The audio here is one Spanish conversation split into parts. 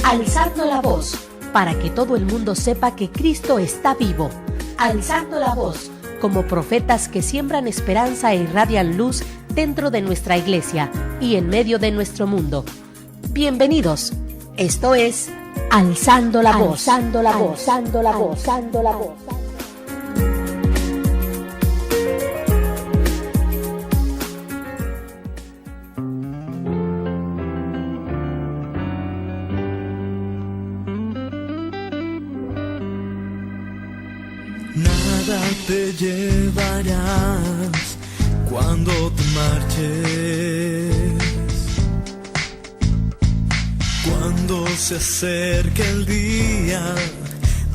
Alzando la voz, para que todo el mundo sepa que Cristo está vivo. Alzando la voz, como profetas que siembran esperanza e irradian luz dentro de nuestra iglesia y en medio de nuestro mundo. Bienvenidos. Esto es Alzando la voz. Alzando la voz. Alzando la voz. Alzando la voz. Nada te llevarás cuando te marches, cuando se acerque el día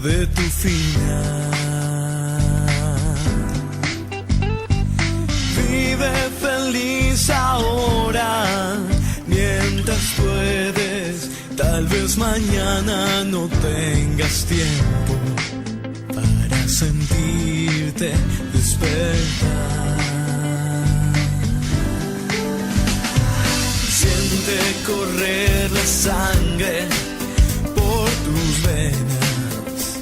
de tu final. Vive feliz ahora mientras puedes, tal vez mañana no tengas tiempo para sentirte despertar. Siente correr la sangre por tus venas.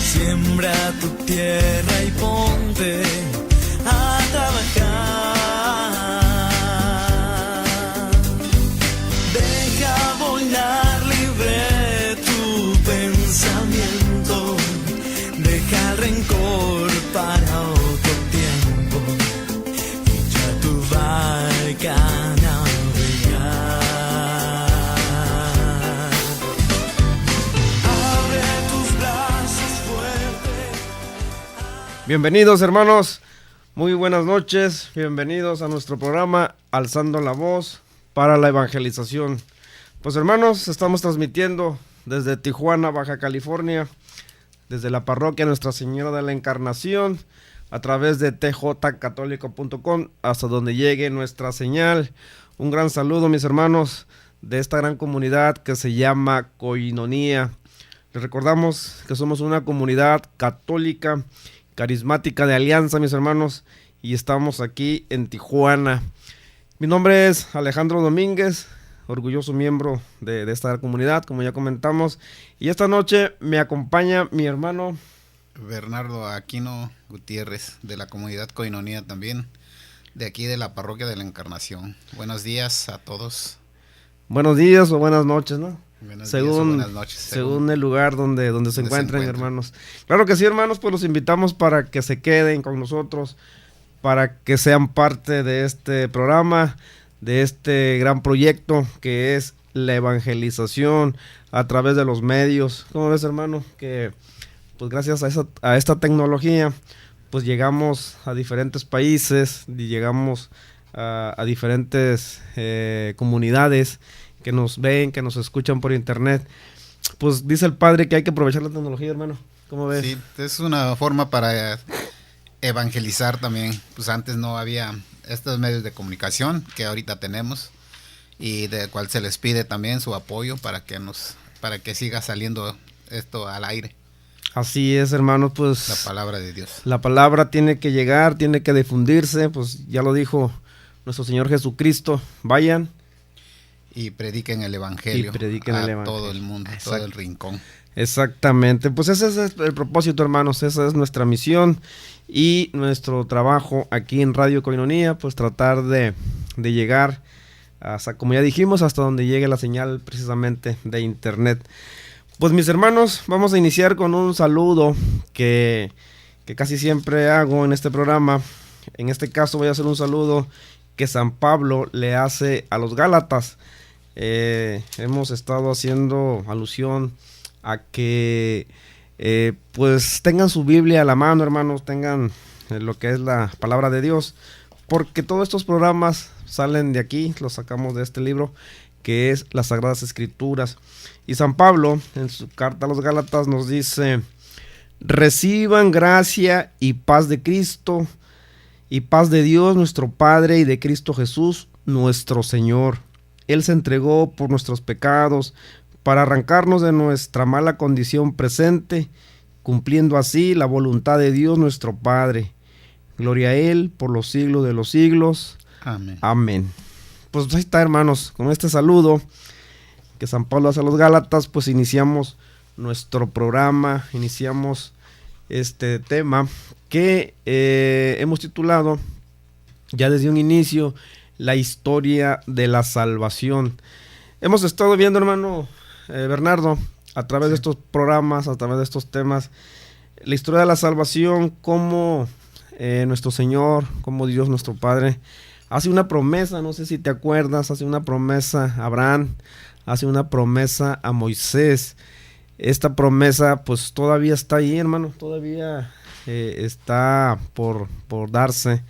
Siembra tu tierra y ponte a trabajar. Deja volar libre tu pensamiento. Deja el rencor para otro tiempo. Echa tu barca a navegar. Abre tus brazos fuerte. Bienvenidos, hermanos, muy buenas noches, bienvenidos a nuestro programa Alzando la Voz para la Evangelización. Pues hermanos, estamos transmitiendo desde Tijuana, Baja California, desde la parroquia Nuestra Señora de la Encarnación, a través de tjcatólico.com, hasta donde llegue nuestra señal. Un gran saludo, mis hermanos, de esta gran comunidad que se llama Koinonía. Les recordamos que somos una comunidad católica, carismática de alianza, mis hermanos, y estamos aquí en Tijuana. Mi nombre es Alejandro Domínguez, orgulloso miembro de esta comunidad, como ya comentamos, y esta noche me acompaña mi hermano Bernardo Aquino Gutiérrez, de la comunidad Koinonía también, de aquí de la parroquia de la Encarnación. Buenos días a todos. Buenos días o buenas noches, ¿no? Buenos Según, días o buenas noches. según el lugar donde se encuentren, hermanos. Claro que sí, hermanos, pues los invitamos para que se queden con nosotros, para que sean parte de este programa, de este gran proyecto que es la evangelización a través de los medios. ¿Cómo ves, hermano? Que pues gracias a esta tecnología pues llegamos a diferentes países y llegamos a diferentes comunidades que nos ven, que nos escuchan por internet. Pues dice el padre que hay que aprovechar la tecnología, hermano. ¿Cómo ves? Sí, es una forma para evangelizar también. Pues antes no había estos medios de comunicación que ahorita tenemos y de cual se les pide también su apoyo para que siga saliendo esto al aire. Así es, hermano, pues La palabra de Dios. la palabra tiene que llegar, tiene que difundirse, pues ya lo dijo nuestro Señor Jesucristo, vayan Y prediquen el evangelio a todo el mundo, todo el rincón. Exactamente, pues ese es el propósito, hermanos, esa es nuestra misión y nuestro trabajo aquí en Radio Koinonía, pues tratar de llegar hasta, como ya dijimos, hasta donde llegue la señal precisamente de internet. Pues mis hermanos, vamos a iniciar con un saludo que casi siempre hago en este programa. En este caso voy a hacer un saludo que San Pablo le hace a los Gálatas. Hemos estado haciendo alusión a que pues tengan su Biblia a la mano, hermanos, tengan lo que es la palabra de Dios, porque todos estos programas salen de aquí, los sacamos de este libro que es las Sagradas Escrituras. Y San Pablo en su carta a los Gálatas nos dice: reciban gracia y paz de Cristo y paz de Dios nuestro Padre y de Cristo Jesús nuestro Señor. Él se entregó por nuestros pecados para arrancarnos de nuestra mala condición presente, cumpliendo así la voluntad de Dios nuestro Padre. Gloria a Él por los siglos de los siglos. Amén. Amén. pues ahí está, hermanos, con este saludo que San Pablo hace a los Gálatas, pues iniciamos nuestro programa, iniciamos este tema que hemos titulado ya desde un inicio, la historia de la salvación. Hemos estado viendo, hermano Bernardo, a través de estos programas, a través de estos temas, la historia de la salvación, cómo nuestro Señor, cómo Dios nuestro Padre hace una promesa, no sé si te acuerdas, hace una promesa a Abraham, hace una promesa a Moisés. Esta promesa pues todavía está ahí, hermano, todavía está por darse.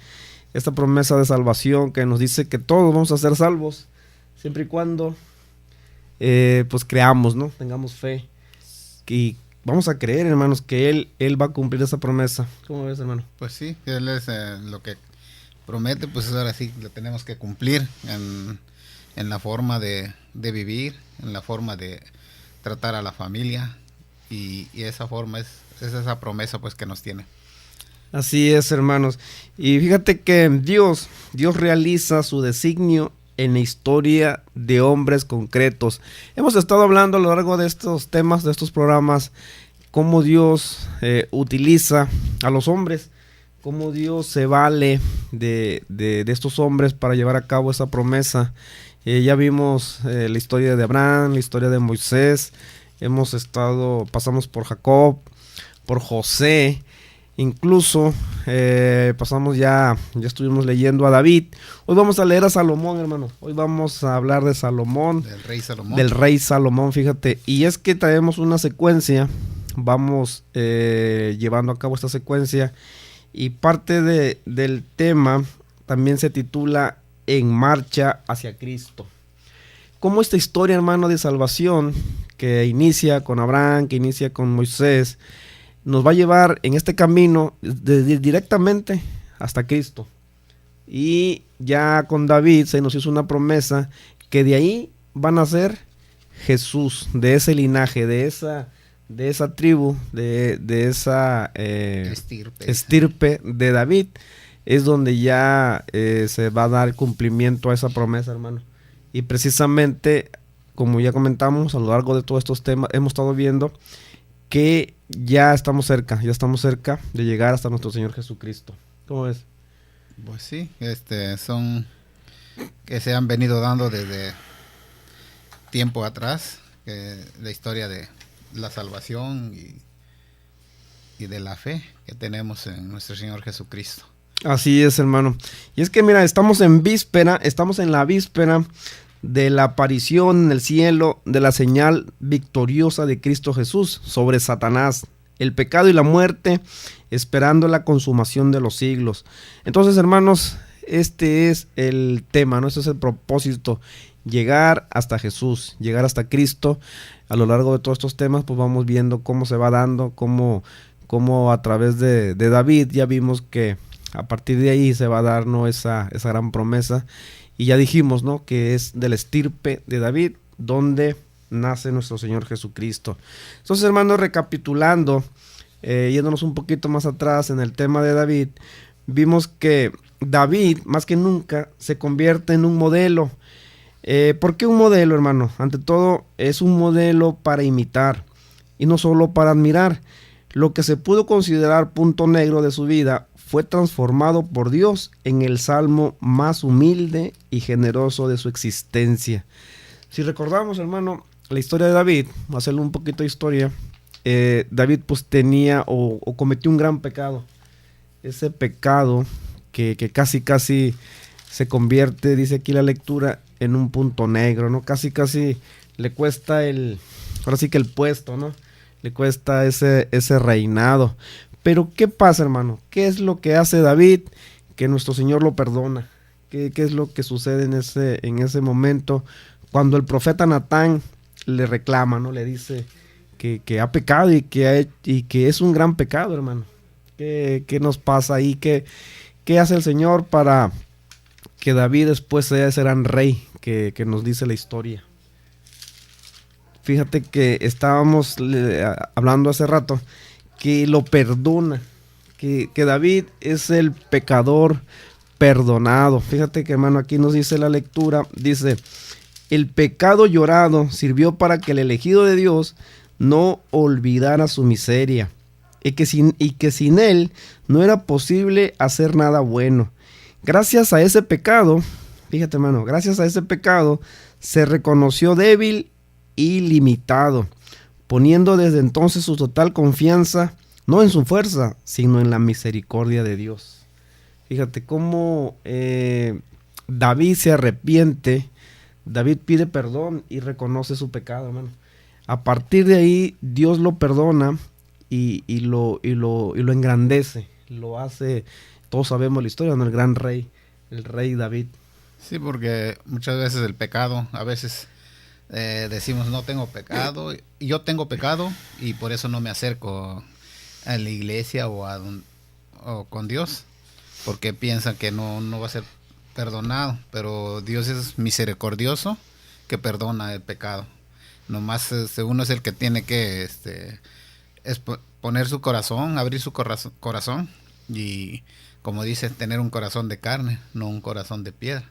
Esta promesa de salvación que nos dice que todos vamos a ser salvos, siempre y cuando pues creamos, ¿no? Tengamos fe. Y vamos a creer, hermanos, que Él va a cumplir esa promesa. ¿Cómo ves, hermano? Pues sí, Él es lo que promete, pues ahora sí lo tenemos que cumplir en la forma de vivir, en la forma de tratar a la familia, y esa forma es esa promesa pues que nos tiene. Así es, hermanos. Y fíjate que Dios realiza su designio en la historia de hombres concretos. Hemos estado hablando a lo largo de estos temas, de estos programas, cómo Dios utiliza a los hombres, cómo Dios se vale de estos hombres para llevar a cabo esa promesa. Ya vimos la historia de Abraham, la historia de Moisés, pasamos por Jacob, por José, incluso pasamos ya estuvimos leyendo a David. Hoy vamos a leer a Salomón, hermano. Hoy vamos a hablar de Salomón. Del rey Salomón, fíjate. Y es que traemos una secuencia, vamos llevando a cabo esta secuencia, y parte del tema también se titula En marcha hacia Cristo. Como esta historia, hermano, de salvación que inicia con Abraham, que inicia con Moisés, nos va a llevar en este camino directamente hasta Cristo. Y ya con David se nos hizo una promesa que de ahí van a ser Jesús, de ese linaje, de esa tribu, de esa estirpe de David, es donde ya se va a dar cumplimiento a esa promesa, hermano. Y precisamente, como ya comentamos, a lo largo de todos estos temas, hemos estado viendo que ya estamos cerca de llegar hasta nuestro Señor Jesucristo. ¿Cómo ves? Pues sí, son que se han venido dando desde tiempo atrás, la historia de la salvación y de la fe que tenemos en nuestro Señor Jesucristo. Así es, hermano. Y es que mira, estamos en la víspera de la aparición en el cielo de la señal victoriosa de Cristo Jesús sobre Satanás, el pecado y la muerte, esperando la consumación de los siglos. Entonces, hermanos, este es el tema, ¿no? Este es el propósito, llegar hasta Jesús, llegar hasta Cristo. A lo largo de todos estos temas, pues vamos viendo cómo se va dando, cómo a través de David ya vimos que a partir de ahí se va a dar, ¿no?, esa gran promesa. Y ya dijimos, ¿no?, que es del estirpe de David donde nace nuestro Señor Jesucristo. Entonces, hermanos, recapitulando, yéndonos un poquito más atrás en el tema de David, vimos que David, más que nunca, se convierte en un modelo. ¿Por qué un modelo, hermano? Ante todo, es un modelo para imitar y no solo para admirar. Lo que se pudo considerar punto negro de su vida fue transformado por Dios en el salmo más humilde y generoso de su existencia. Si recordamos, hermano, la historia de David, vamos a hacerle un poquito de historia. David pues tenía o cometió un gran pecado. Ese pecado que casi se convierte, dice aquí la lectura, en un punto negro, ¿no? Casi le cuesta ahora sí que el puesto, ¿no? Le cuesta ese reinado. Pero ¿qué pasa, hermano? ¿Qué es lo que hace David que nuestro Señor lo perdona? ¿Qué es lo que sucede en ese momento cuando el profeta Natán le reclama, ¿no? Le dice que ha pecado y que es un gran pecado, hermano. ¿Qué nos pasa ahí? ¿Qué hace el Señor para que David después sea ese gran rey que nos dice la historia? Fíjate que estábamos hablando hace rato que lo perdona, que David es el pecador perdonado. Fíjate que, hermano, aquí nos dice la lectura, dice, el pecado llorado sirvió para que el elegido de Dios no olvidara su miseria y que sin él no era posible hacer nada bueno. Gracias a ese pecado, fíjate, hermano, gracias a ese pecado se reconoció débil y limitado, poniendo desde entonces su total confianza no en su fuerza, sino en la misericordia de Dios. Fíjate cómo David se arrepiente, David pide perdón y reconoce su pecado, hermano. A partir de ahí, Dios lo perdona y lo engrandece, lo hace, todos sabemos la historia, ¿no? El gran rey, el rey David. Sí, porque muchas veces el pecado, a veces decimos no tengo pecado, y yo tengo pecado y por eso no me acerco a la iglesia o con Dios, porque piensan que no va a ser perdonado, pero Dios es misericordioso que perdona el pecado. Nomás uno es el que tiene que poner su corazón, abrir su corazón y, como dice, tener un corazón de carne, no un corazón de piedra,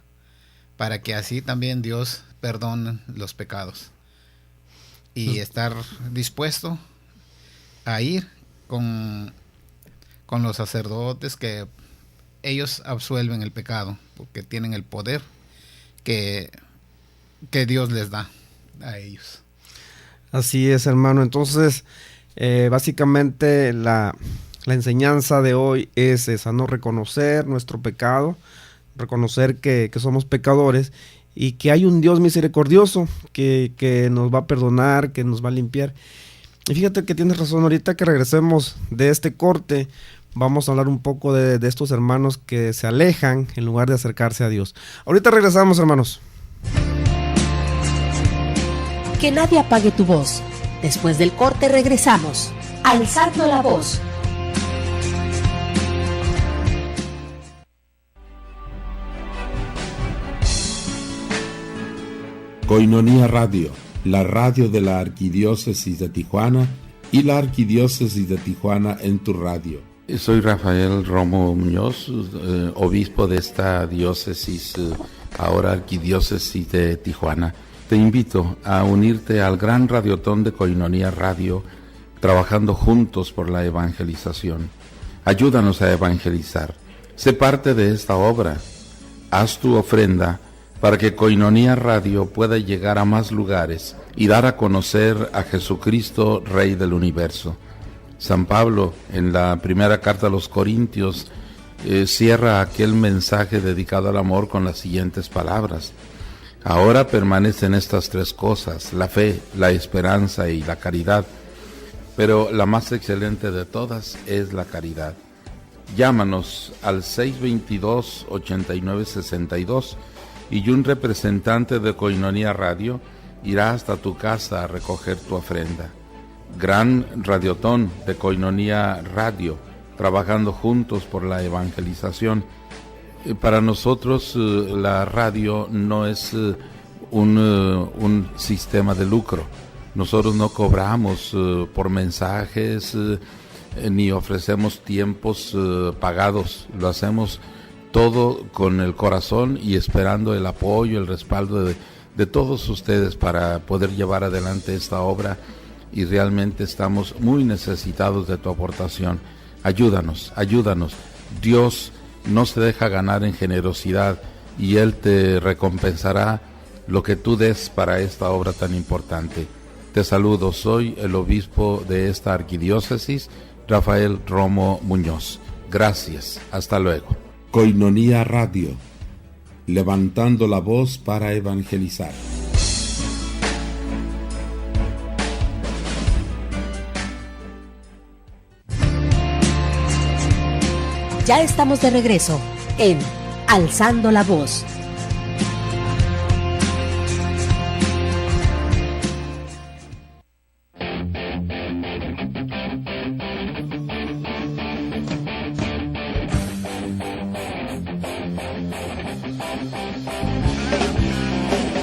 para que así también Dios perdone los pecados y estar dispuesto a ir con los sacerdotes, que ellos absuelven el pecado porque tienen el poder que Dios les da a ellos. Así es, hermano. Entonces, básicamente la enseñanza de hoy es esa, ¿no? Reconocer nuestro pecado, reconocer que somos pecadores y que hay un Dios misericordioso que nos va a perdonar, que nos va a limpiar. Y fíjate que tienes razón, ahorita que regresemos de este corte, vamos a hablar un poco de estos hermanos que se alejan en lugar de acercarse a Dios. Ahorita regresamos, hermanos. Que nadie apague tu voz. Después del corte regresamos. Alzando la voz. Koinonia Radio, la radio de la Arquidiócesis de Tijuana y la Arquidiócesis de Tijuana en tu radio. Soy Rafael Romo Muñoz, obispo de esta diócesis, ahora Arquidiócesis de Tijuana. Te invito a unirte al gran radiotón de Koinonia Radio, trabajando juntos por la evangelización. Ayúdanos a evangelizar. Sé parte de esta obra. Haz tu ofrenda para que Koinonia Radio pueda llegar a más lugares y dar a conocer a Jesucristo, Rey del Universo. San Pablo, en la primera carta a los Corintios, cierra aquel mensaje dedicado al amor con las siguientes palabras. Ahora permanecen estas tres cosas, la fe, la esperanza y la caridad, pero la más excelente de todas es la caridad. Llámanos al 622-8962 y un representante de Koinonia Radio irá hasta tu casa a recoger tu ofrenda. Gran radiotón de Koinonia Radio, trabajando juntos por la evangelización. Para nosotros la radio no es un sistema de lucro. Nosotros no cobramos por mensajes ni ofrecemos tiempos pagados. Lo hacemos todo con el corazón y esperando el apoyo, el respaldo de todos ustedes para poder llevar adelante esta obra, y realmente estamos muy necesitados de tu aportación. Ayúdanos. Dios no se deja ganar en generosidad y Él te recompensará lo que tú des para esta obra tan importante. Te saludo, soy el obispo de esta arquidiócesis, Rafael Romo Muñoz. Gracias, hasta luego. Koinonia Radio, levantando la voz para evangelizar. Ya estamos de regreso en Alzando la Voz.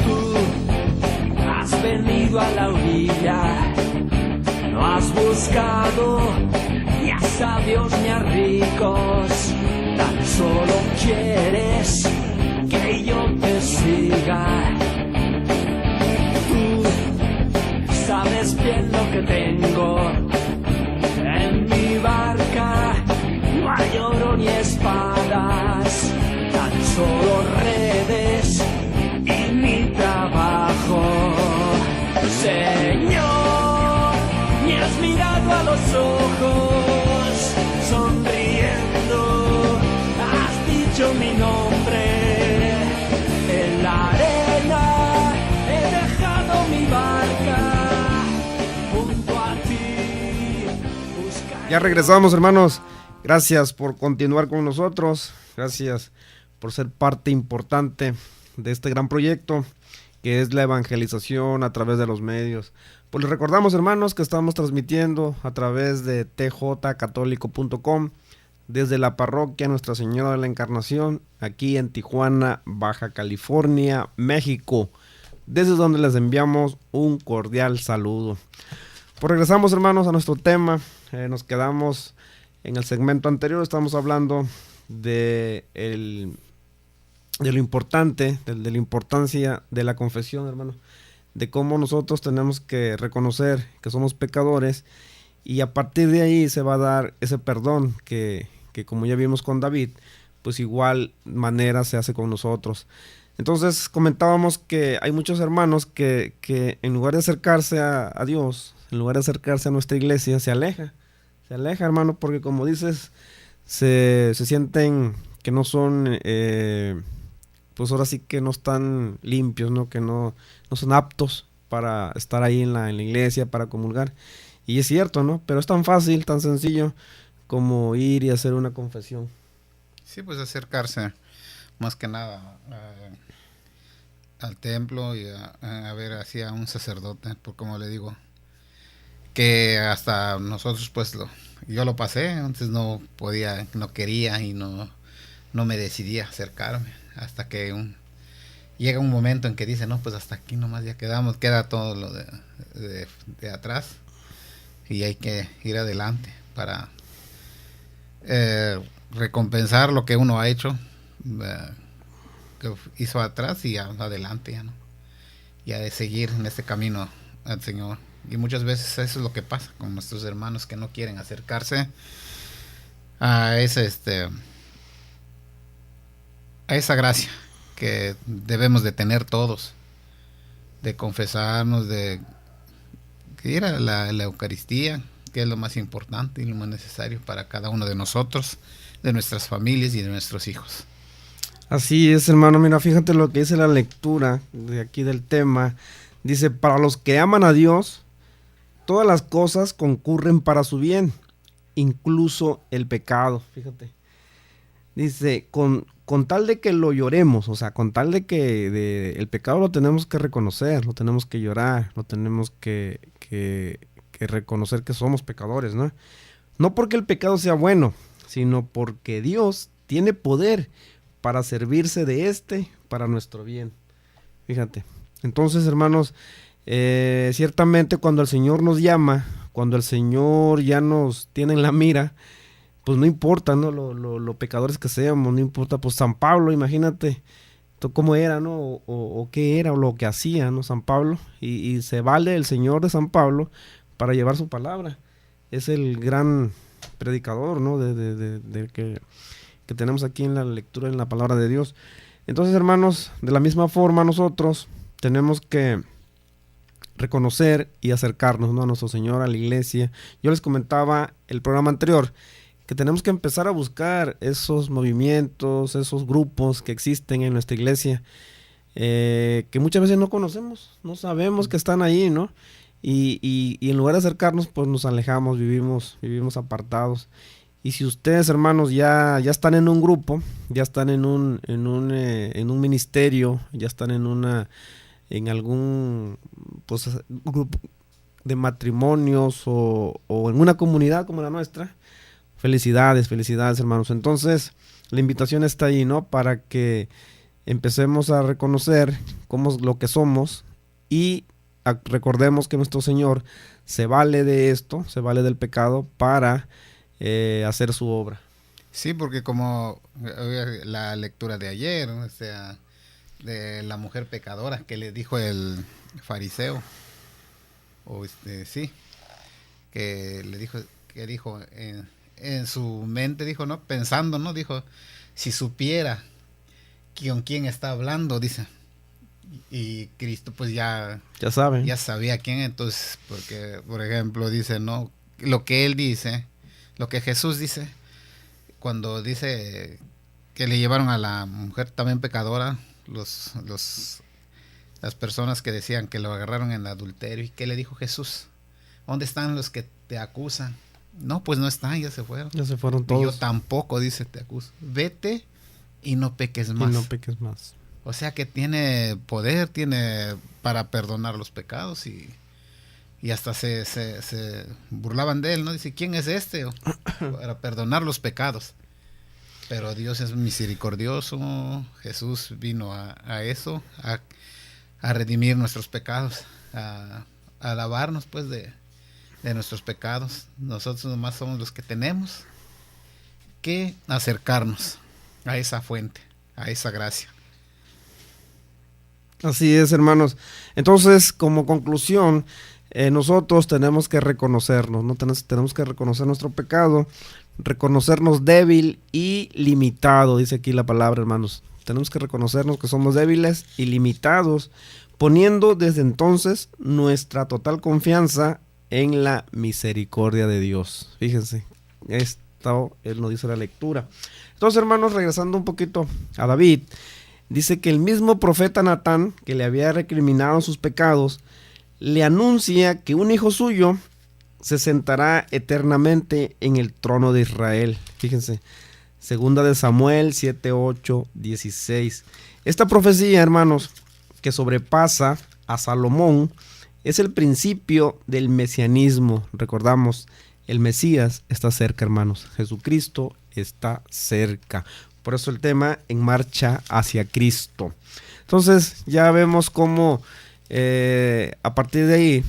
Tú has venido a la orilla, no has buscado ni a sabios ni a ricos, Tan solo quieres que yo te siga. Tú sabes bien lo que tengo en mi barca. No hay oro ni espadas, tan solo redes y mi trabajo. Señor, me has mirado a los ojos, sonriendo, has dicho mi nombre. En la arena he dejado mi barca, junto a ti buscaré. Ya regresamos, hermanos. Gracias por continuar con nosotros. Gracias por ser parte importante de este gran proyecto que es la evangelización a través de los medios. Pues les recordamos, hermanos, que estamos transmitiendo a través de tjcatólico.com desde la parroquia Nuestra Señora de la Encarnación, aquí en Tijuana, Baja California, México, desde donde les enviamos un cordial saludo. Pues regresamos, hermanos, a nuestro tema. Nos quedamos en el segmento anterior, estamos hablando de lo importante, de la importancia de la confesión, hermano, de cómo nosotros tenemos que reconocer que somos pecadores y a partir de ahí se va a dar ese perdón que como ya vimos con David, pues igual manera se hace con nosotros. Entonces comentábamos que hay muchos hermanos que en lugar de acercarse a Dios, en lugar de acercarse a nuestra iglesia, se aleja, hermano, porque como dices, se sienten que no son, pues ahora sí que no están limpios, ¿no? Que no son aptos para estar ahí en la iglesia, para comulgar. Y es cierto, ¿no? Pero es tan fácil, tan sencillo como ir y hacer una confesión. Sí, pues acercarse más que nada al templo y a ver hacia un sacerdote, porque como le digo, que hasta nosotros pues yo lo pasé, antes no podía, no quería y no me decidía acercarme, hasta que llega un momento en que dice, no, pues hasta aquí nomás ya queda todo lo de atrás y hay que ir adelante para recompensar lo que uno ha hecho, que hizo atrás y adelante, ya, ¿no? Ya de seguir en este camino al Señor. Y muchas veces eso es lo que pasa con nuestros hermanos que no quieren acercarse a esa gracia que debemos de tener todos, de confesarnos, de ir a la Eucaristía, que es lo más importante y lo más necesario para cada uno de nosotros, de nuestras familias y de nuestros hijos. Así es, hermano. Mira, fíjate lo que dice la lectura de aquí del tema. Dice, para los que aman a Dios, todas las cosas concurren para su bien, incluso el pecado. Fíjate. Dice, con tal de que lo lloremos, o sea, con tal de que el pecado lo tenemos que reconocer, lo tenemos que llorar, lo tenemos que reconocer que somos pecadores, ¿no? No porque el pecado sea bueno, sino porque Dios tiene poder para servirse de para nuestro bien. Fíjate. Entonces, hermanos, ciertamente cuando el Señor nos llama, cuando el Señor ya nos tiene en la mira, pues no importa, ¿no? Lo pecadores que seamos, no importa. Pues San Pablo, imagínate cómo era, ¿no? O qué era, o lo que hacía, ¿no? San Pablo, y se vale el Señor de San Pablo para llevar su palabra. Es el gran predicador, ¿no? Que tenemos aquí en la lectura, en la palabra de Dios. Entonces, hermanos, de la misma forma nosotros tenemos que reconocer y acercarnos, ¿no? A nuestro Señor, a la iglesia. Yo les comentaba el programa anterior que tenemos que empezar a buscar esos movimientos, esos grupos que existen en nuestra iglesia, que muchas veces no conocemos, no sabemos que están ahí, ¿no? Y en lugar de acercarnos, pues nos alejamos, vivimos apartados. Y si ustedes, hermanos, ya están en un grupo, ya están en un ministerio, ya están en algún pues grupo de matrimonios o en una comunidad como la nuestra, felicidades, hermanos. Entonces, la invitación está ahí, ¿no? Para que empecemos a reconocer lo que somos y recordemos que nuestro Señor se vale de esto, se vale del pecado para hacer su obra. Sí, porque como la lectura de ayer, o sea, de la mujer pecadora que le dijo el fariseo, o sí, que le dijo, que dijo en su mente, dijo, ¿no? Pensando, ¿no? Dijo, si supiera con quién está hablando, dice. Y Cristo pues ya sabe. Ya sabía quién, entonces, porque, por ejemplo, dice, ¿no? Lo que él dice, lo que Jesús dice, cuando dice que le llevaron a la mujer también pecadora, las personas que decían que lo agarraron en adulterio, ¿y qué le dijo Jesús? ¿Dónde están los que te acusan? No, pues no están, ya se fueron. Ya se fueron todos. Y yo tampoco, dice, te acuso. Vete y no peques más. Y no peques más. O sea que tiene poder, tiene para perdonar los pecados y hasta se burlaban de él, ¿no? Dice, ¿quién es este? Para perdonar los pecados. Pero Dios es misericordioso, Jesús vino a eso, a redimir nuestros pecados, a lavarnos pues de nuestros pecados. Nosotros nomás somos los que tenemos que acercarnos a esa fuente, a esa gracia. Así es, hermanos. Entonces, como conclusión, nosotros tenemos que reconocernos, ¿no? Tenemos que reconocer nuestro pecado, reconocernos débil y limitado, dice aquí la palabra, hermanos. Tenemos que reconocernos que somos débiles y limitados, poniendo desde entonces nuestra total confianza en la misericordia de Dios. Fíjense, esto él nos dice la lectura. Entonces, hermanos, regresando un poquito a David, dice que el mismo profeta Natán, que le había recriminado sus pecados, le anuncia que un hijo suyo se sentará eternamente en el trono de Israel. Fíjense, segunda de Samuel 7, 8, 16. Esta profecía, hermanos, que sobrepasa a Salomón, es el principio del mesianismo. Recordamos, el Mesías está cerca, hermanos. Jesucristo está cerca. Por eso el tema, en marcha hacia Cristo. Entonces ya vemos cómo a partir de ahí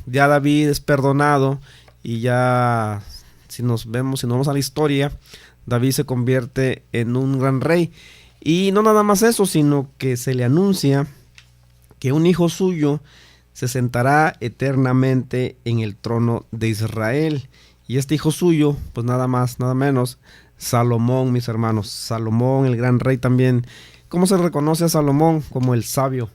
ya David es perdonado y ya si nos vamos a la historia, David se convierte en un gran rey. Y no nada más eso, sino que se le anuncia que un hijo suyo se sentará eternamente en el trono de Israel. Y este hijo suyo, pues nada más, nada menos, Salomón, mis hermanos. Salomón, el gran rey también. ¿Cómo se reconoce a Salomón? Como el sabio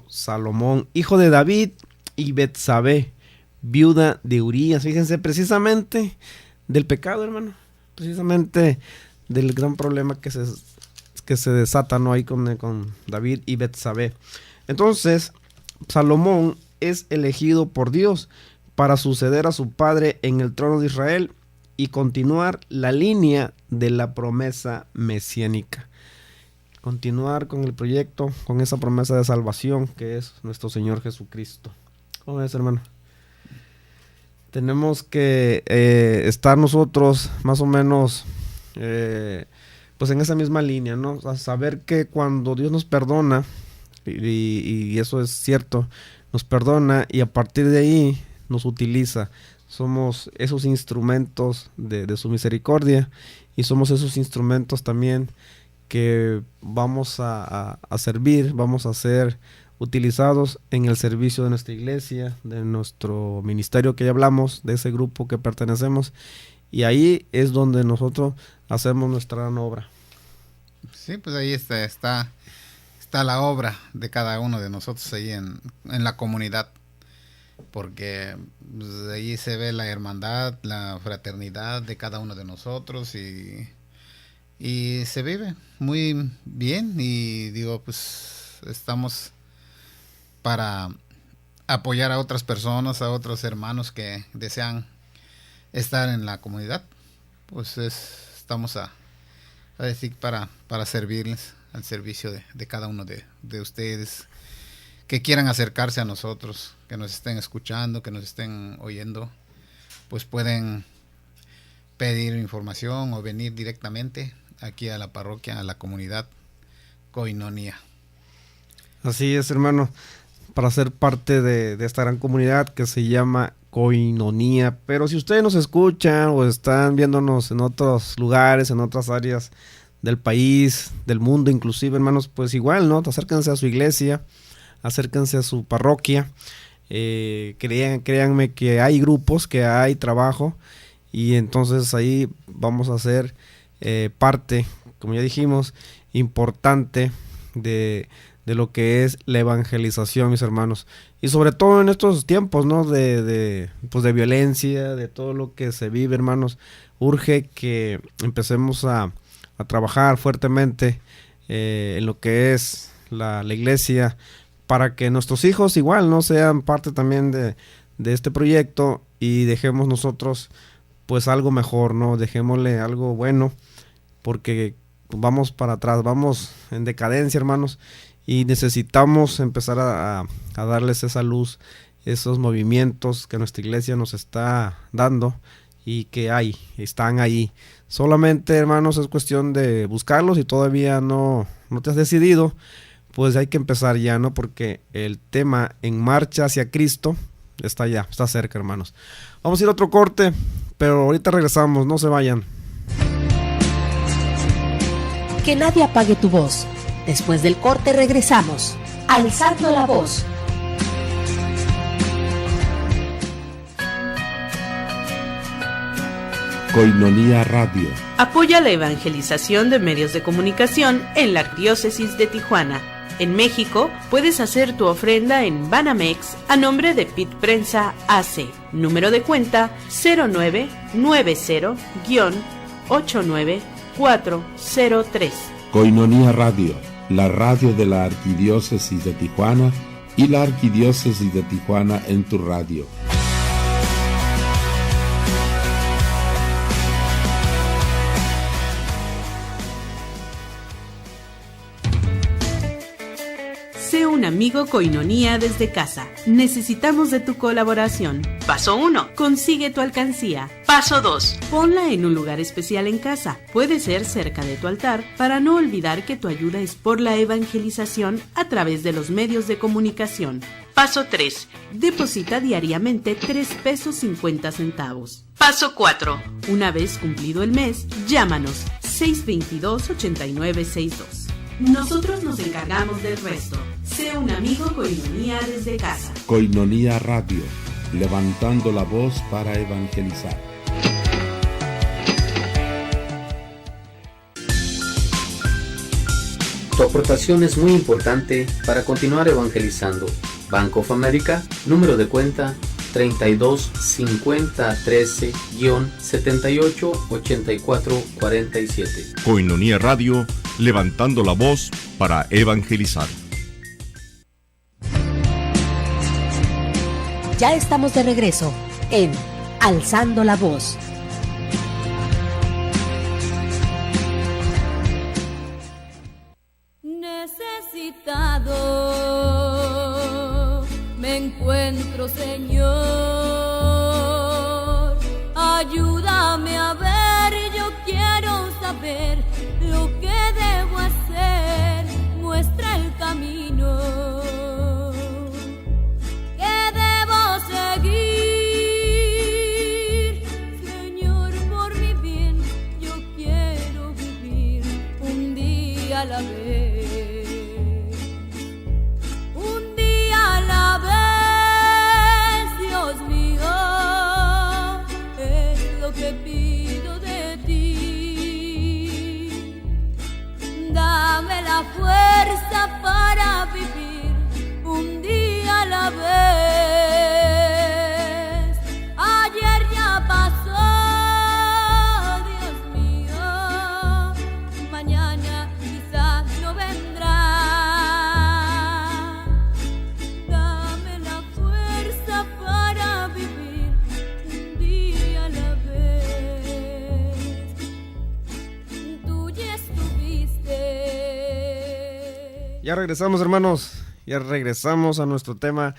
Salomón, hijo de David y Betsabé, viuda de Urías. Fíjense, precisamente del pecado, hermano. Precisamente del gran problema que se desata, ¿no? Ahí con David y Betsabé. Entonces, Salomón es elegido por Dios para suceder a su padre en el trono de Israel y continuar la línea de la promesa mesiánica. Continuar con el proyecto, con esa promesa de salvación que es nuestro Señor Jesucristo. ¿Cómo ves, hermano? Tenemos que estar nosotros más o menos pues en esa misma línea, ¿no? A saber que cuando Dios nos perdona, y eso es cierto, nos perdona y a partir de ahí nos utiliza. Somos esos instrumentos de su misericordia y somos esos instrumentos también que vamos a servir, vamos a ser utilizados en el servicio de nuestra iglesia, de nuestro ministerio que ya hablamos, de ese grupo que pertenecemos, y ahí es donde nosotros hacemos nuestra gran obra. Sí, pues ahí está la obra de cada uno de nosotros ahí en la comunidad, porque pues, ahí se ve la hermandad, la fraternidad de cada uno de nosotros y se vive muy bien y digo, pues estamos para apoyar a otras personas, a otros hermanos que desean estar en la comunidad, pues estamos a decir para servirles al servicio de cada uno de ustedes que quieran acercarse a nosotros, que nos estén escuchando, que nos estén oyendo, pues pueden pedir información o venir directamente aquí a la parroquia, a la comunidad Koinonia. Así es, hermano. para ser parte de esta gran comunidad que se llama Koinonía. Pero si ustedes nos escuchan o están viéndonos en otros lugares, en otras áreas del país, del mundo inclusive, hermanos, pues igual, ¿no? Acérquense a su iglesia, acérquense a su parroquia. Créanme que hay grupos, que hay trabajo, y entonces ahí vamos a ser parte, como ya dijimos, importante de lo que es la evangelización, mis hermanos, y sobre todo en estos tiempos, ¿no? de violencia, de todo lo que se vive, hermanos. Urge que empecemos a trabajar fuertemente en lo que es la iglesia, para que nuestros hijos igual no sean parte también de este proyecto, y dejemos nosotros pues algo mejor, ¿no? Dejémosle algo bueno, porque vamos para atrás, vamos en decadencia, hermanos, y necesitamos empezar a darles esa luz, esos movimientos que nuestra iglesia nos está dando y que están ahí. Solamente, hermanos, es cuestión de buscarlos, y todavía no te has decidido, pues hay que empezar ya, ¿no? Porque el tema En Marcha hacia Cristo está ya, está cerca, hermanos. Vamos a ir a otro corte, pero ahorita regresamos, no se vayan. Que nadie apague tu voz. Después del corte regresamos. Alzando la voz. Koinonía Radio. Apoya la evangelización de medios de comunicación en la Arquidiócesis de Tijuana. En México, puedes hacer tu ofrenda en Banamex a nombre de PIT Prensa AC. Número de cuenta 0990-89403. Koinonía Radio, la radio de la Arquidiócesis de Tijuana y la Arquidiócesis de Tijuana en tu radio. Sé un amigo Koinonía desde casa. Necesitamos de tu colaboración. Paso 1. Consigue tu alcancía. Paso 2. Ponla en un lugar especial en casa. Puede ser cerca de tu altar, para no olvidar que tu ayuda es por la evangelización a través de los medios de comunicación. Paso 3. Deposita diariamente 3.50 pesos. Paso 4. Una vez cumplido el mes, llámanos 622-8962. Nosotros nos encargamos del resto. Sé un amigo Koinonía desde casa. Koinonía Radio, levantando la voz para evangelizar. Tu aportación es muy importante para continuar evangelizando. Bank of America, número de cuenta 325013-788447. Koinonía Radio, levantando la voz para evangelizar. Ya estamos de regreso en Alzando la Voz. Necesitado me encuentro, Señor. Ayúdame a ver, yo quiero saber lo que debo hacer. Muestra el camino que debo seguir. Señor, por mi bien, yo quiero vivir un día a la vez. Un día a la vez, Dios mío, es lo que pido de ti. Dame la fuerza para vivir un día a la vez. Ayer ya pasó, Dios mío, mañana quizás no vendrá. Dame la fuerza para vivir un día a la vez. Tú ya estuviste. Ya regresamos, hermanos, ya regresamos a nuestro tema,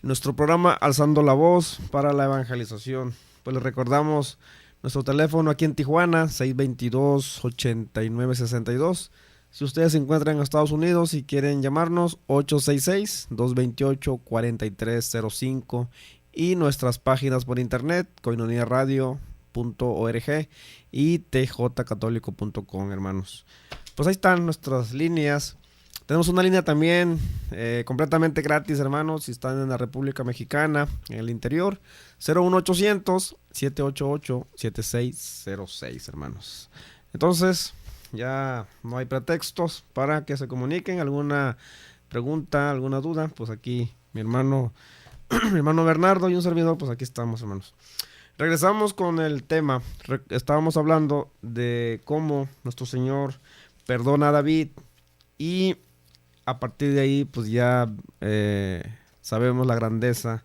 nuestro programa Alzando la Voz para la Evangelización. Pues les recordamos nuestro teléfono aquí en Tijuana, 622-8962, Si ustedes se encuentran en Estados Unidos y quieren llamarnos, 866-228-4305 y nuestras páginas por internet, koinoniaradio.org y tjcatólico.com, hermanos. Pues ahí están nuestras líneas. Tenemos una línea también completamente gratis, hermanos, si están en la República Mexicana, en el interior, 01800-788-7606, hermanos. Entonces, ya no hay pretextos para que se comuniquen. Alguna pregunta, alguna duda, pues aquí mi hermano Bernardo y un servidor, pues aquí estamos, hermanos. Regresamos con el tema. Estábamos hablando de cómo nuestro Señor perdona a David y a partir de ahí pues ya sabemos la grandeza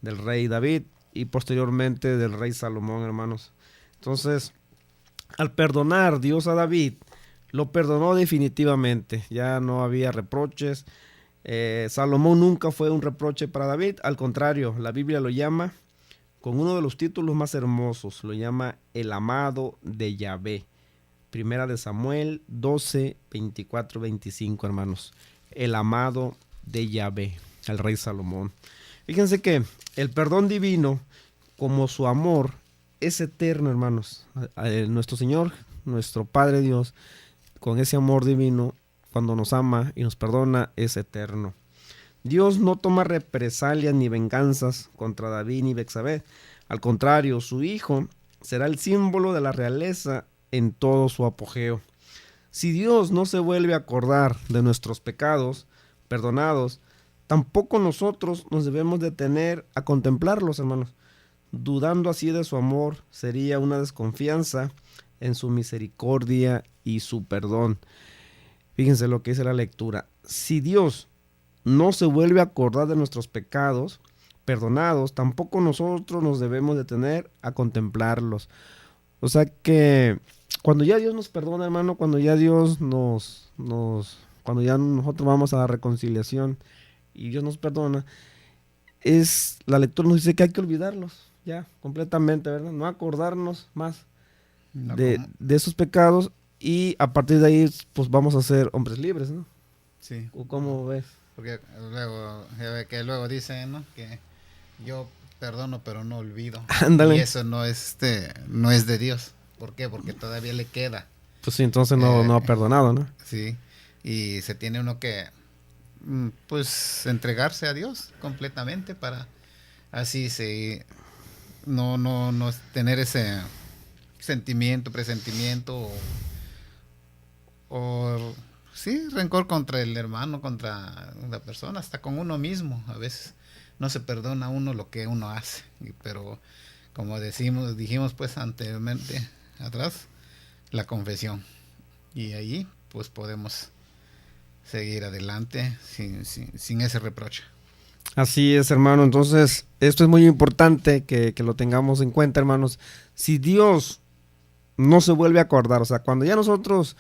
del rey David y posteriormente del rey Salomón, hermanos. Entonces, al perdonar Dios a David, lo perdonó definitivamente, ya no había reproches. Salomón nunca fue un reproche para David, al contrario, la Biblia lo llama con uno de los títulos más hermosos, lo llama el amado de Yahvé. Primera de Samuel 12, 24, 25, hermanos. El amado de Yahvé, el rey Salomón. Fíjense que el perdón divino, como su amor, es eterno, hermanos. Nuestro Señor, nuestro Padre Dios, con ese amor divino, cuando nos ama y nos perdona, es eterno. Dios no toma represalias ni venganzas contra David ni Betsabé. Al contrario, su hijo será el símbolo de la realeza en todo su apogeo. Si Dios no se vuelve a acordar de nuestros pecados perdonados, tampoco nosotros nos debemos detener a contemplarlos, hermanos. Dudando así de su amor sería una desconfianza en su misericordia y su perdón. Fíjense lo que dice la lectura. Si Dios no se vuelve a acordar de nuestros pecados perdonados, tampoco nosotros nos debemos detener a contemplarlos. O sea que cuando ya Dios nos perdona, hermano, cuando ya Dios cuando ya nosotros vamos a la reconciliación y Dios nos perdona, la lectura nos dice que hay que olvidarlos ya completamente, ¿verdad? No acordarnos más de esos pecados y a partir de ahí pues vamos a ser hombres libres, ¿no? Sí. ¿O cómo ves? Porque luego dicen, ¿no? Que yo perdono pero no olvido. Ándale. Y eso no es de Dios. ¿Por qué? Porque todavía le queda. Pues sí, entonces no ha perdonado, ¿no? Sí. Y se tiene uno que pues entregarse a Dios completamente para así no tener ese presentimiento o sí, rencor contra el hermano, contra la persona, hasta con uno mismo. A veces no se perdona uno lo que uno hace, pero como dijimos pues anteriormente atrás, la confesión, y ahí pues podemos seguir adelante sin ese reproche. Así es, hermano. Entonces esto es muy importante que lo tengamos en cuenta, hermanos. Si Dios no se vuelve a acordar, o sea, cuando ya nosotros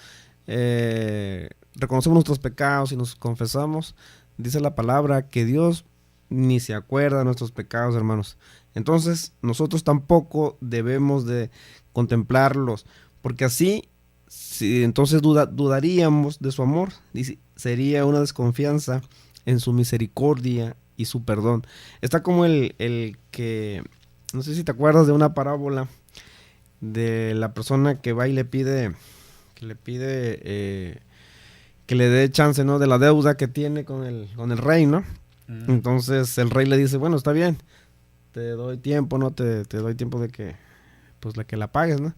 reconocemos nuestros pecados y nos confesamos, dice la palabra que Dios ni se acuerda de nuestros pecados, hermanos. Entonces nosotros tampoco debemos de contemplarlos, porque así entonces dudaríamos de su amor, sería una desconfianza en su misericordia y su perdón. Está como el que, no sé si te acuerdas de una parábola de la persona que va y le pide que le dé chance, ¿no? De la deuda que tiene con el rey, ¿no? Entonces el rey le dice, bueno, está bien, te doy tiempo, ¿no? Te doy tiempo de que, pues, que la pagues, ¿no?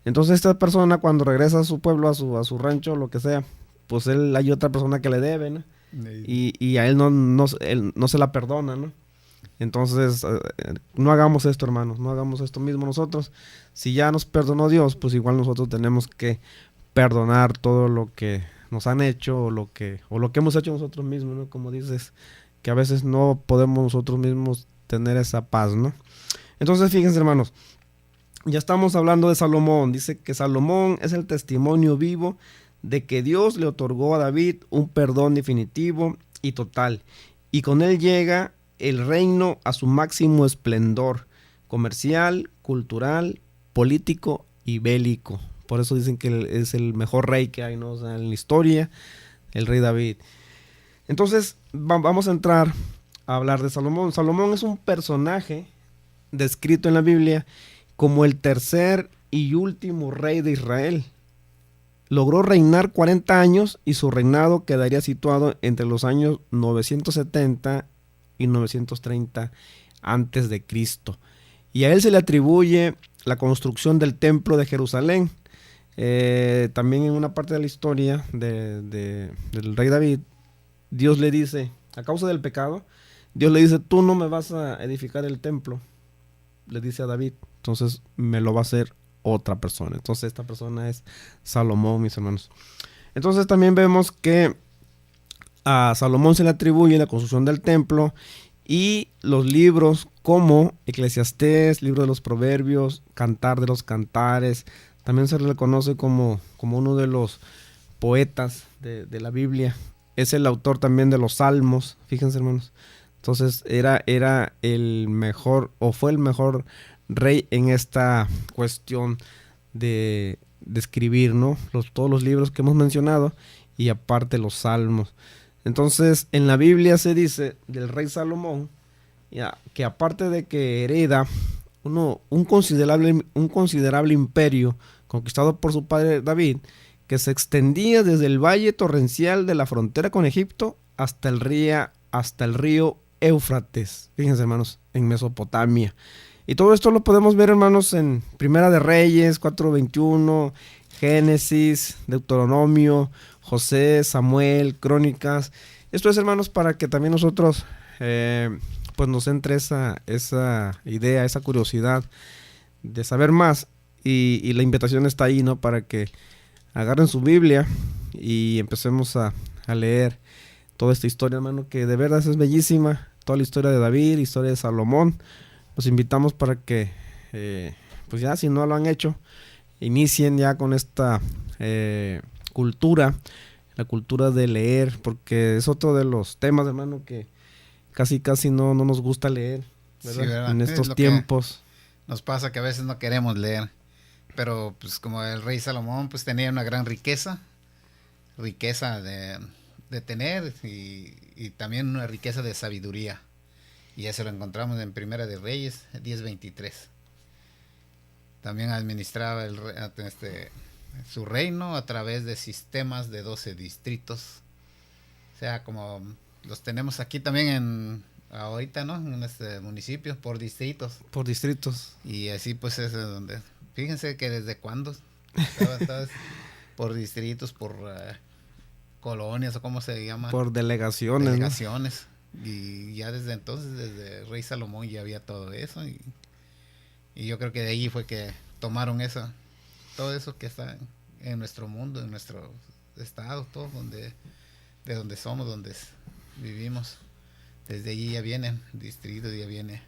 Entonces esta persona cuando regresa a su pueblo, a su rancho, lo que sea, pues hay otra persona que le debe, ¿no? Y a él no se la perdona, ¿no? Entonces no hagamos esto, hermanos, no hagamos esto mismo nosotros. Si ya nos perdonó Dios, pues igual nosotros tenemos que perdonar todo lo que nos han hecho o lo que hemos hecho nosotros mismos, ¿no? Como dices, que a veces no podemos nosotros mismos tener esa paz, ¿no? Entonces fíjense, hermanos, ya estamos hablando de Salomón. Dice que Salomón es el testimonio vivo de que Dios le otorgó a David un perdón definitivo y total, y con él llega el reino a su máximo esplendor comercial, cultural, político y bélico. Por eso dicen que es el mejor rey que hay, ¿no? O sea, en la historia, el rey David. Entonces, vamos a entrar a hablar de Salomón. Salomón es un personaje descrito en la Biblia como el tercer y último rey de Israel. Logró reinar 40 años y su reinado quedaría situado entre los años 970 y 930 antes de Cristo. Y a él se le atribuye la construcción del templo de Jerusalén. También en una parte de la historia del rey David, Dios le dice, a causa del pecado, Dios le dice, tú no me vas a edificar el templo, le dice a David, entonces me lo va a hacer otra persona. Entonces esta persona es Salomón, mis hermanos. Entonces también vemos que a Salomón se le atribuye la construcción del templo y los libros como Eclesiastés, libro de los Proverbios, Cantar de los Cantares. También se le conoce como uno de los poetas de la Biblia. Es el autor también de los Salmos, fíjense, hermanos. Entonces era el mejor, o fue el mejor rey en esta cuestión de escribir, ¿no? Todos los libros que hemos mencionado y aparte los Salmos. Entonces en la Biblia se dice del rey Salomón que aparte de que hereda un considerable imperio conquistado por su padre David, que se extendía desde el valle torrencial de la frontera con Egipto hasta el río Éufrates, fíjense, hermanos, en Mesopotamia. Y todo esto lo podemos ver, hermanos, en Primera de Reyes 4:21, Génesis, Deuteronomio, José, Samuel, Crónicas. Esto es, hermanos, para que también nosotros pues nos entre esa idea, esa curiosidad de saber más. Y la invitación está ahí, ¿no? Para que agarren su Biblia y empecemos a leer toda esta historia, hermano, que de verdad es bellísima. Toda la historia de David, historia de Salomón. Los invitamos para que, pues ya si no lo han hecho, inicien ya con esta cultura, la cultura de leer, porque es otro de los temas, hermano, que casi no nos gusta leer, ¿verdad? Sí, ¿verdad? En estos tiempos. Nos pasa que a veces no queremos leer. Pero pues como el rey Salomón pues tenía una gran riqueza de tener y también una riqueza de sabiduría. Y eso lo encontramos en Primera de Reyes 10:23. También administraba su reino a través de sistemas de 12 distritos. O sea, como los tenemos aquí también ahorita, ¿no? En este municipio, por distritos. Por distritos. Y así pues es donde... Fíjense que desde cuándo estaba por distritos, por colonias o cómo se llama. Por delegaciones. Delegaciones. ¿No? Y ya desde entonces, desde Rey Salomón ya había todo eso. Y yo creo que de ahí fue que tomaron todo eso que está en nuestro mundo, en nuestro estado, todo de donde somos, donde vivimos. Desde allí ya viene, distrito ya viene.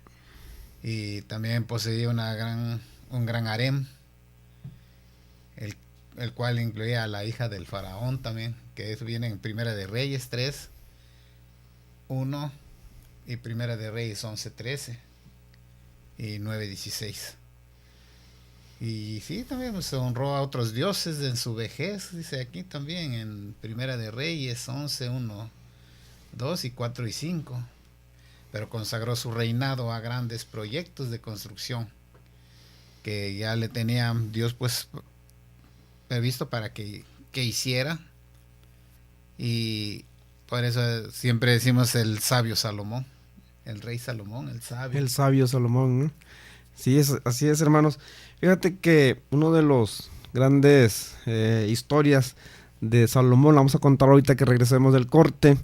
Y también poseía un gran harem, el cual incluía a la hija del faraón también, que eso viene en Primera de Reyes 3:1 y Primera de Reyes 11:13 y 9:16. Y sí, también se honró a otros dioses en su vejez, dice aquí también en Primera de Reyes 11:1, 2 y 4 y 5, pero consagró su reinado a grandes proyectos de construcción que ya le tenía Dios pues previsto para que hiciera, y por eso siempre decimos el sabio Salomón, el rey Salomón, el sabio Salomón, ¿no? Sí, así es, hermanos. Fíjate que uno de los grandes historias de Salomón la vamos a contar ahorita que regresemos del corte,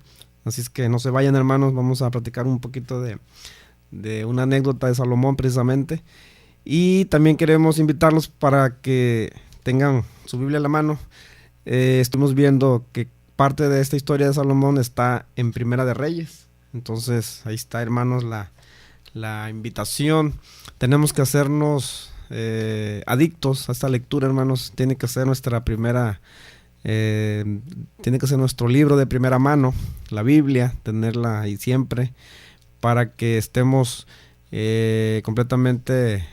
así es que no se vayan, hermanos, vamos a platicar un poquito de una anécdota de Salomón precisamente. Y también queremos invitarlos para que tengan su Biblia a la mano. Estamos viendo que parte de esta historia de Salomón está en Primera de Reyes. Entonces ahí está, hermanos, la invitación. Tenemos que hacernos adictos a esta lectura, hermanos. Tiene que ser nuestra primera, tiene que ser nuestro libro de primera mano, la Biblia, tenerla ahí siempre para que estemos completamente...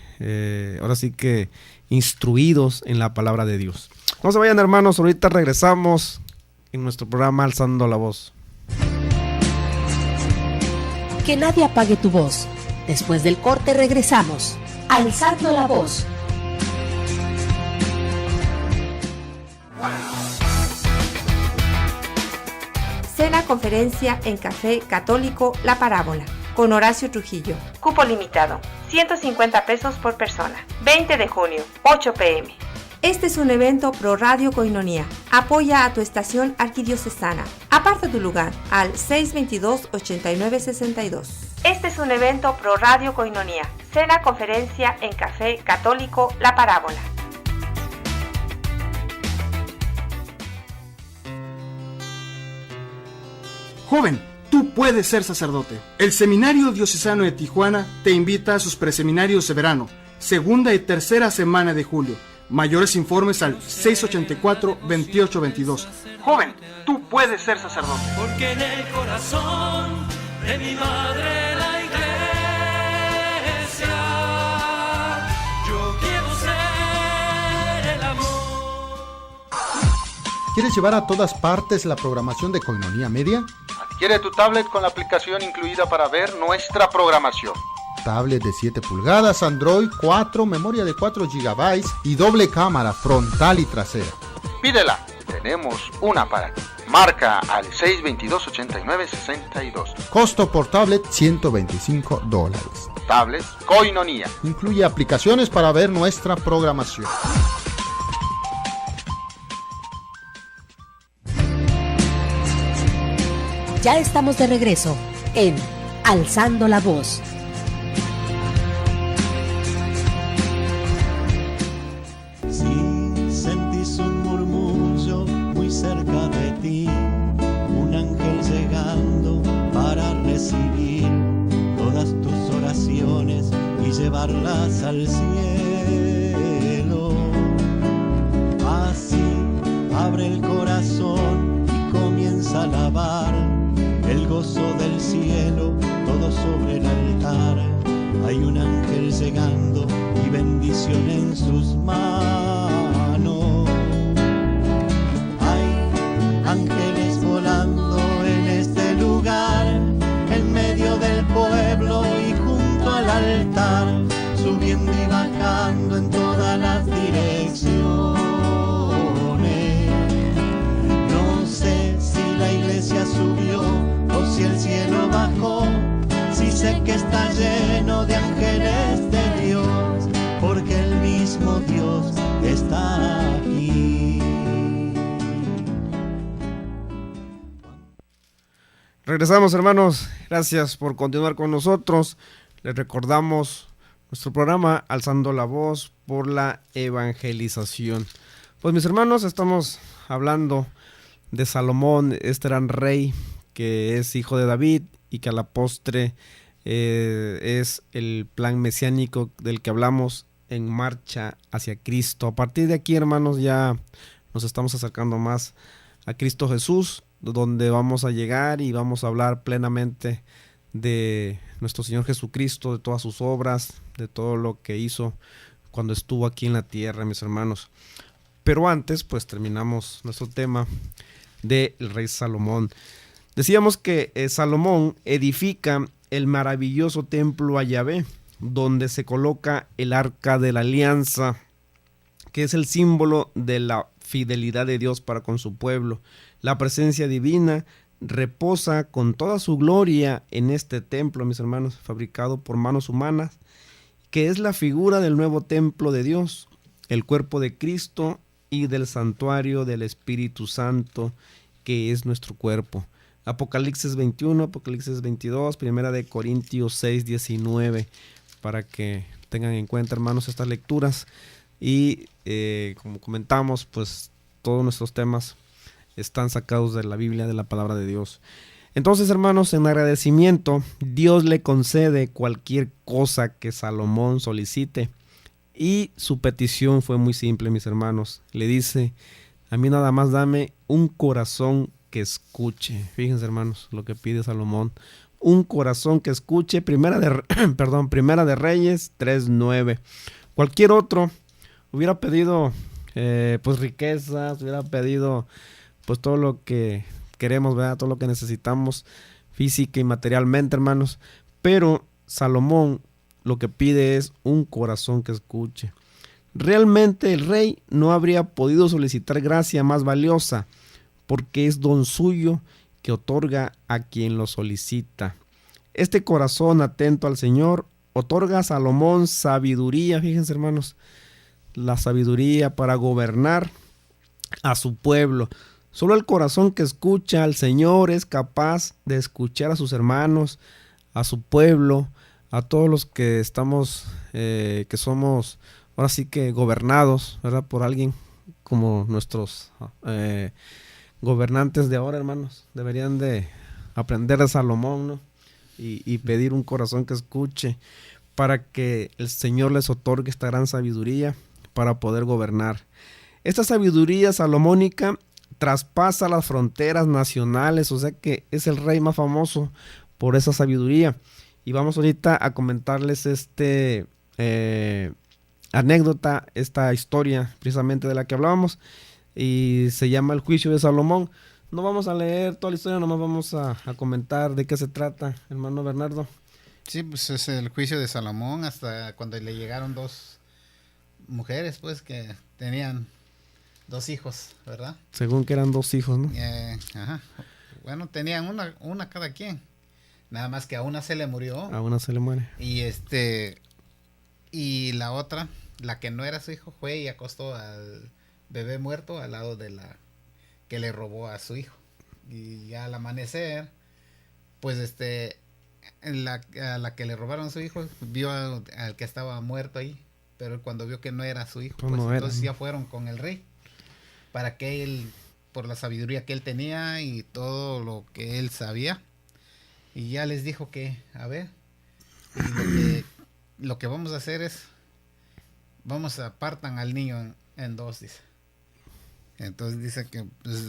ahora sí que instruidos en la palabra de Dios. No se vayan, hermanos, ahorita regresamos en nuestro programa Alzando la Voz. Que nadie apague tu voz. Después del corte regresamos. Alzando la Voz. Cena conferencia en Café Católico La Parábola con Horacio Trujillo. Cupo limitado, 150 pesos por persona. 20 de junio, 8 p.m. Este es un evento pro Radio Koinonia. Apoya a tu estación arquidiocesana. Aparta tu lugar al 622-8962. Este es un evento pro Radio Koinonia. Cena conferencia en Café Católico La Parábola. Joven, tú puedes ser sacerdote. El Seminario Diocesano de Tijuana te invita a sus preseminarios de verano, segunda y tercera semana de julio. Mayores informes al 684-2822. Joven, tú puedes ser sacerdote. Porque en el corazón de mi madre la iglesia, yo quiero ser el amor. ¿Quieres llevar a todas partes la programación de Koinonia Media? Adquiere tu tablet con la aplicación incluida para ver nuestra programación. Tablet de 7 pulgadas, Android 4, memoria de 4 GB y doble cámara frontal y trasera. Pídela, tenemos una para ti. Marca al 622-8962. Costo por tablet $125. Tablet Koinonia. Incluye aplicaciones para ver nuestra programación. Ya estamos de regreso en Alzando la Voz. Si sentís un murmullo muy cerca de ti, un ángel llegando para recibir todas tus oraciones y llevarlas al cielo. Así abre el corazón y comienza a alabar el gozo del cielo, todo sobre el altar. Hay un ángel llegando y bendición en sus manos. Hay ángeles volando en este lugar, en medio del pueblo y junto al altar, subiendo y bajando en todas las direcciones. No sé si la iglesia subió o si el cielo bajó, si sé que está lleno de ángeles de Dios, porque el mismo Dios está aquí. Regresamos, hermanos. Gracias por continuar con nosotros. Les recordamos nuestro programa Alzando la Voz por la evangelización. Pues mis hermanos, estamos hablando de Salomón, este gran rey que es hijo de David y que a la postre es el plan mesiánico del que hablamos en marcha hacia Cristo. A partir de aquí, hermanos, ya nos estamos acercando más a Cristo Jesús, donde vamos a llegar y vamos a hablar plenamente de nuestro Señor Jesucristo, de todas sus obras, de todo lo que hizo cuando estuvo aquí en la tierra, mis hermanos. Pero antes, pues terminamos nuestro tema del rey Salomón. Decíamos que Salomón edifica el maravilloso templo a Yahvé, donde se coloca el arca de la alianza, que es el símbolo de la fidelidad de Dios para con su pueblo. La presencia divina reposa con toda su gloria en este templo, mis hermanos, fabricado por manos humanas, que es la figura del nuevo templo de Dios, el cuerpo de Cristo y del santuario del Espíritu Santo, que es nuestro cuerpo. Apocalipsis 21, Apocalipsis 22, Primera de Corintios 6, 19, para que tengan en cuenta, hermanos, estas lecturas. Y como comentamos, pues todos nuestros temas están sacados de la Biblia, de la palabra de Dios. Entonces, hermanos, en agradecimiento, Dios le concede cualquier cosa que Salomón solicite. Y su petición fue muy simple, mis hermanos. Le dice: a mí nada más dame un corazón que escuche. Fíjense, hermanos, lo que pide Salomón: un corazón que escuche. Primera de Reyes 3:9. Cualquier otro hubiera pedido pues riquezas, hubiera pedido pues todo lo que queremos, ¿verdad? Todo lo que necesitamos física y materialmente, hermanos. Pero Salomón lo que pide es un corazón que escuche. Realmente el rey no habría podido solicitar gracia más valiosa, porque es don suyo que otorga a quien lo solicita. Este corazón atento al Señor otorga a Salomón sabiduría, fíjense hermanos, la sabiduría para gobernar a su pueblo. Solo el corazón que escucha al Señor es capaz de escuchar a sus hermanos, a su pueblo, a todos los que estamos, que somos ahora sí que gobernados, ¿verdad? Por alguien como nuestros gobernantes de ahora, hermanos. Deberían de aprender de Salomón, ¿no? Y pedir un corazón que escuche para que el Señor les otorgue esta gran sabiduría para poder gobernar. Esta sabiduría salomónica traspasa las fronteras nacionales, o sea que es el rey más famoso por esa sabiduría. Y vamos ahorita a comentarles anécdota, esta historia precisamente de la que hablábamos, y se llama El juicio de Salomón. No vamos a leer toda la historia, nomás vamos a comentar de qué se trata, hermano Bernardo. Sí, pues es el juicio de Salomón, hasta cuando le llegaron dos mujeres, pues, que tenían 2 hijos, ¿verdad? Según que eran 2 hijos, ¿no? Ajá. Bueno, tenían una cada quien. Nada más que a una se le murió. A una se le muere. Y la otra, la que no era su hijo, fue y acostó al bebé muerto al lado de la que le robó a su hijo. Y ya al amanecer, pues a la que le robaron a su hijo, vio al que estaba muerto ahí, pero cuando vio que no era su hijo, pues no entonces era, ya fueron con el rey, para que él, por la sabiduría que él tenía y todo lo que él sabía, y ya les dijo que, a ver, lo que vamos a hacer es, apartan al niño en 2, dice. Entonces dice que pues,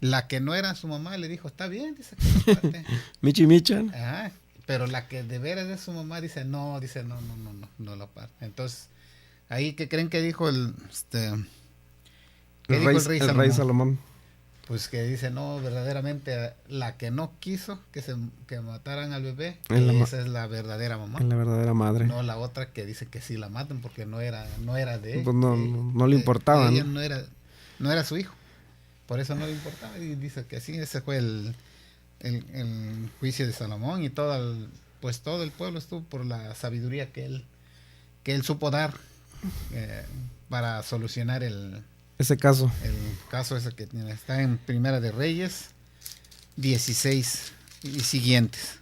la que no era su mamá le dijo, está bien, dice que lo aparte. Michi Michan. Ajá, pero la que de veras es su mamá dice, no lo aparte. Entonces, ahí, ¿qué creen que dijo el rey Salomón? Pues que dice, no, verdaderamente la que no quiso que mataran al bebé, esa es la verdadera mamá. Es la verdadera madre. No la otra que dice que sí la maten porque no era de pues no le importaba, ella no era su hijo. Por eso no le importaba. Y dice que sí, ese fue el juicio de Salomón, y todo el pueblo estuvo por la sabiduría que él supo dar para solucionar ese caso. El caso ese que tiene. Está en Primera de Reyes 16 y siguientes,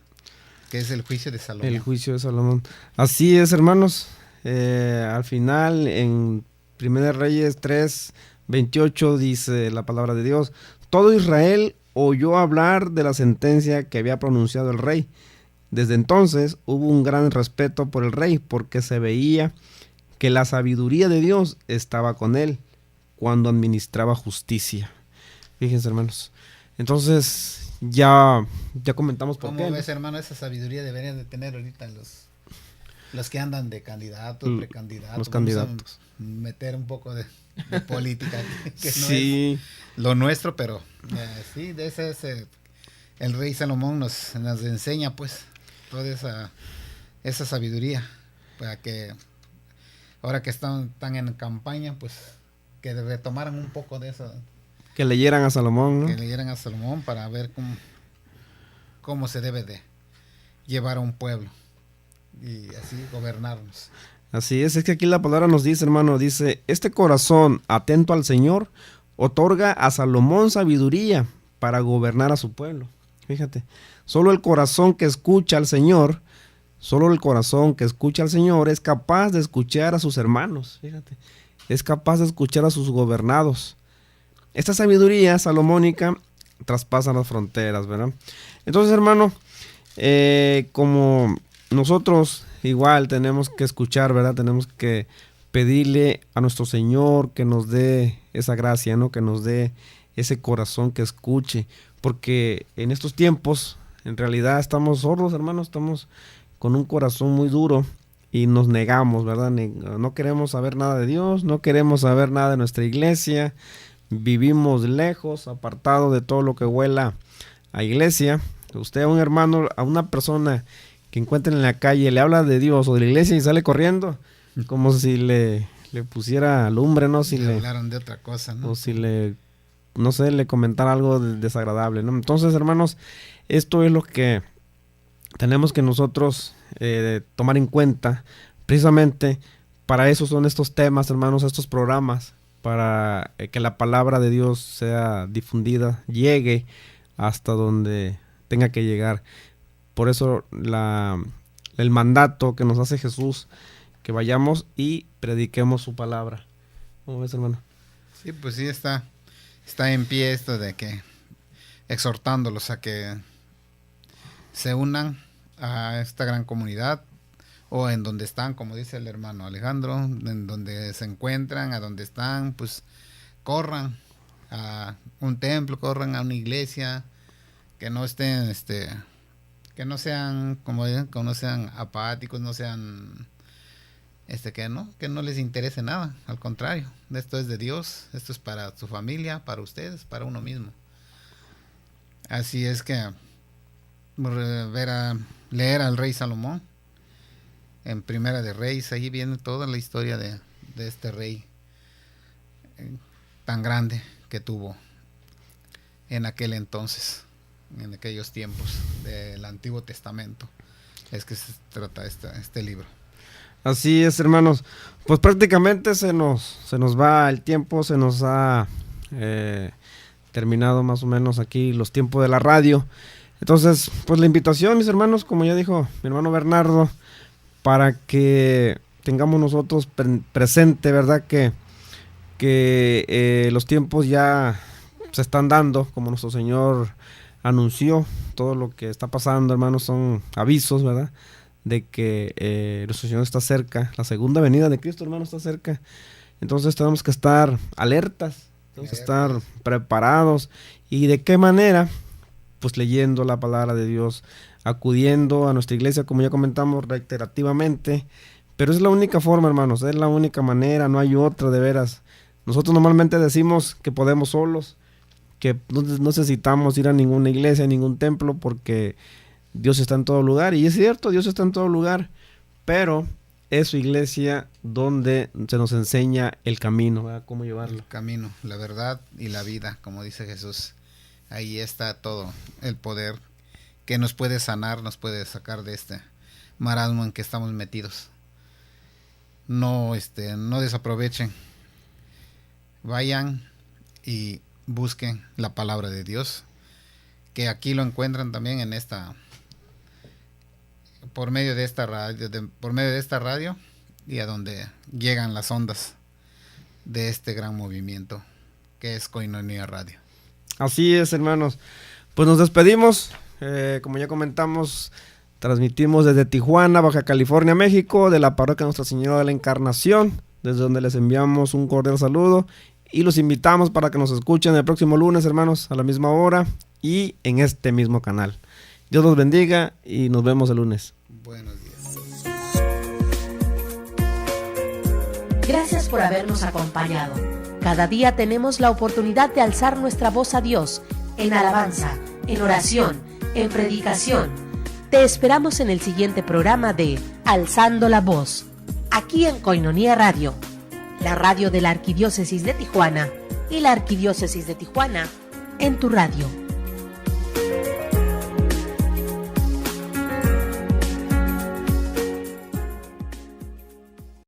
que es el juicio de Salomón. El juicio de Salomón. Así es, hermanos. Al final, en Primera de Reyes 3:28 dice la palabra de Dios: todo Israel oyó hablar de la sentencia que había pronunciado el rey. Desde entonces hubo un gran respeto por el rey, porque se veía que la sabiduría de Dios estaba con él cuando administraba justicia. Fíjense, hermanos. Entonces, ya comentamos por qué. ¿Cómo ves, hermano? Esa sabiduría deberían de tener ahorita los que andan de candidatos, precandidatos. Los candidatos. Meter un poco de política, que sí. No es lo nuestro, pero sí, de ese el rey Salomón nos enseña, pues, toda esa sabiduría, para que ahora que están en campaña, pues, que retomaran un poco de eso. Que leyeran a Salomón, ¿no? Que leyeran a Salomón para ver cómo se debe de llevar a un pueblo y así gobernarnos. Así es que aquí la palabra nos dice, hermano, dice: este corazón atento al Señor otorga a Salomón sabiduría para gobernar a su pueblo. Fíjate, solo el corazón que escucha al Señor es capaz de escuchar a sus hermanos. Fíjate, es capaz de escuchar a sus gobernados. Esta sabiduría salomónica traspasa las fronteras, ¿verdad? Entonces, hermano, como nosotros igual tenemos que escuchar, ¿verdad? Tenemos que pedirle a nuestro Señor que nos dé esa gracia, ¿no? Que nos dé ese corazón que escuche, porque en estos tiempos en realidad estamos sordos, hermanos, estamos con un corazón muy duro, y nos negamos, ¿verdad? No queremos saber nada de Dios, no queremos saber nada de nuestra iglesia, vivimos lejos, apartados de todo lo que huela a iglesia. Usted a un hermano, a una persona que encuentre en la calle, le habla de Dios o de la iglesia y sale corriendo, como si le pusiera lumbre, ¿no? Si le hablaron de otra cosa, ¿no? O si le comentara algo desagradable, ¿no? Entonces, hermanos, esto es lo que tenemos que nosotros tomar en cuenta. Precisamente para eso son estos temas, hermanos, estos programas, para que la palabra de Dios sea difundida, llegue hasta donde tenga que llegar. Por eso el mandato que nos hace Jesús, que vayamos y prediquemos su palabra. ¿Cómo ves, hermano? Sí, pues sí, está en pie esto de que exhortándolos a que se unan a esta gran comunidad, o en donde están, como dice el hermano Alejandro, en donde se encuentran, a donde están, pues corran a un templo, corran a una iglesia, que no estén, que no sean, como dicen, que no sean apáticos, no sean, que no les interese nada, al contrario, esto es de Dios, esto es para su familia, para ustedes, para uno mismo. Así es que leer al rey Salomón en Primera de Reyes, ahí viene toda la historia de este rey tan grande que tuvo en aquel entonces, en aquellos tiempos del Antiguo Testamento. Es que se trata este libro. Así es, hermanos. Pues prácticamente se nos va el tiempo, se nos ha terminado más o menos aquí los tiempos de la radio. Entonces, pues la invitación, mis hermanos, como ya dijo mi hermano Bernardo, para que tengamos nosotros presente, ¿verdad? Que los tiempos ya se están dando, como nuestro Señor anunció. Todo lo que está pasando, hermanos, son avisos, ¿verdad? De que nuestro Señor está cerca, la segunda venida de Cristo, hermano, está cerca. Entonces tenemos que estar alertas, tenemos que estar preparados. ¿Y de qué manera? Pues leyendo la palabra de Dios, acudiendo a nuestra iglesia, como ya comentamos reiterativamente, pero es la única forma, hermanos, es la única manera, no hay otra, de veras. Nosotros normalmente decimos que podemos solos, que no necesitamos ir a ninguna iglesia, a ningún templo, porque Dios está en todo lugar, y es cierto, Dios está en todo lugar, pero es su iglesia donde se nos enseña el camino, ¿verdad? Cómo llevarlo. El camino, la verdad y la vida, como dice Jesús. Ahí está todo el poder que nos puede sanar, nos puede sacar de este marasmo en que estamos metidos. No desaprovechen. Vayan y busquen la palabra de Dios, que aquí lo encuentran también en por medio de esta radio, y a donde llegan las ondas de este gran movimiento que es Koinonia Radio. Así es, hermanos. Pues nos despedimos. Como ya comentamos, transmitimos desde Tijuana, Baja California, México, de la parroquia Nuestra Señora de la Encarnación, desde donde les enviamos un cordial saludo y los invitamos para que nos escuchen el próximo lunes, hermanos, a la misma hora y en este mismo canal. Dios los bendiga y nos vemos el lunes. Buenos días. Gracias por habernos acompañado. Cada día tenemos la oportunidad de alzar nuestra voz a Dios en alabanza, en oración, en predicación. Te esperamos en el siguiente programa de Alzando la Voz, aquí en Koinonia Radio, la radio de la Arquidiócesis de Tijuana y la Arquidiócesis de Tijuana en tu radio.